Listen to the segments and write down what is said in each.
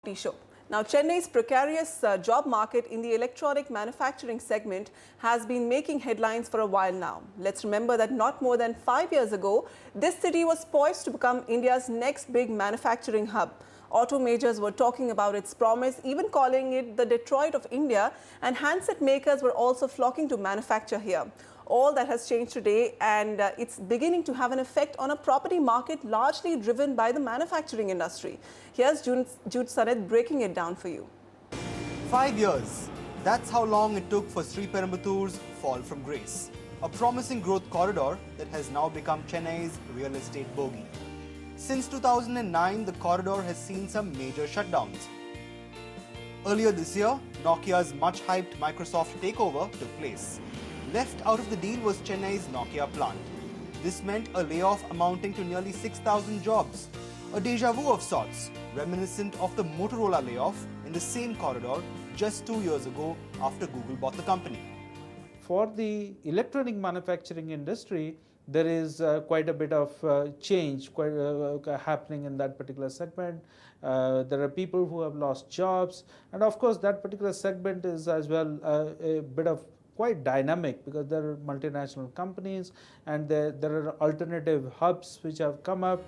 property show. Now, Chennai's precarious job market in the electronic manufacturing segment has been making headlines for a while now. Let's remember that not more than 5 years ago, this city was poised to become India's next big manufacturing hub. Auto majors were talking about its promise, even calling it the Detroit of India, and handset makers were also flocking to manufacture here. All that has changed today, and it's beginning to have an effect on a property market largely driven by the manufacturing industry. Here's Jude Sannith breaking it down for you. 5 years. That's how long it took for Sri Perumbuthur's fall from grace. A promising growth corridor that has now become Chennai's real estate bogey. Since 2009, the corridor has seen some major shutdowns. Earlier this year, Nokia's much-hyped Microsoft takeover took place. Left out of the deal was Chennai's Nokia plant. This meant a layoff amounting to nearly 6,000 jobs. A deja vu of sorts, reminiscent of the Motorola layoff in the same corridor just 2 years ago after Google bought the company. For the electronic manufacturing industry, there is quite a bit of change happening in that particular segment. There are people who have lost jobs, and of course that particular segment is as well a bit of quite dynamic because there are multinational companies and there are alternative hubs which have come up.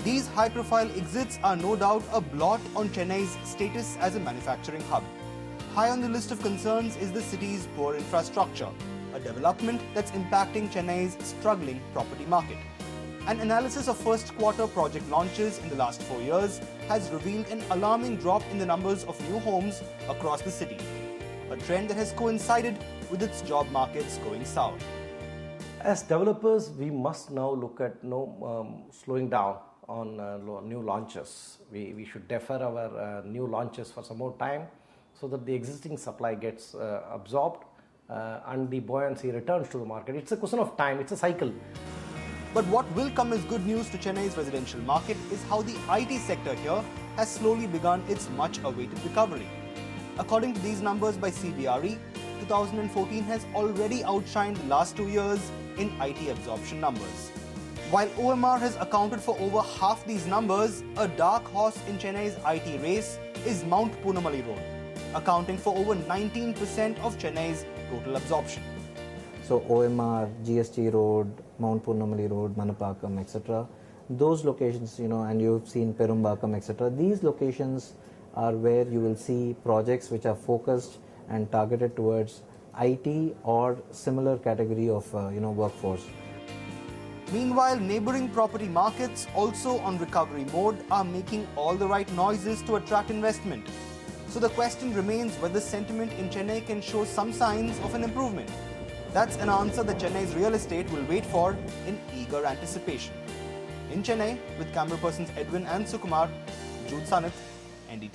These high-profile exits are no doubt a blot on Chennai's status as a manufacturing hub. High on the list of concerns is the city's poor infrastructure, a development that's impacting Chennai's struggling property market. An analysis of first quarter project launches in the last 4 years has revealed an alarming drop in the numbers of new homes across the city, a trend that has coincided with its job markets going sour. As developers, we must now look at slowing down on new launches. We should defer our new launches for some more time so that the existing supply gets absorbed and the buoyancy returns to the market. It's a question of time, it's a cycle. But what will come as good news to Chennai's residential market is how the IT sector here has slowly begun its much-awaited recovery. According to these numbers by CBRE, 2014 has already outshined the last 2 years in IT absorption numbers. While OMR has accounted for over half these numbers, a dark horse in Chennai's IT race is Mount Poonamallee Road, accounting for over 19% of Chennai's total absorption. So OMR, GST Road, Mount Poonamallee Road, Manapakam, etc. Those locations, and you've seen Perumbakam, etc. These locations are where you will see projects which are focused and targeted towards IT or similar category of workforce. Meanwhile, neighboring property markets, also on recovery mode, are making all the right noises to attract investment. So the question remains whether sentiment in Chennai can show some signs of an improvement. That's an answer that Chennai's real estate will wait for in eager anticipation. In Chennai, with camera persons Edwin and Sukumar, Jude Sannith, NDTV.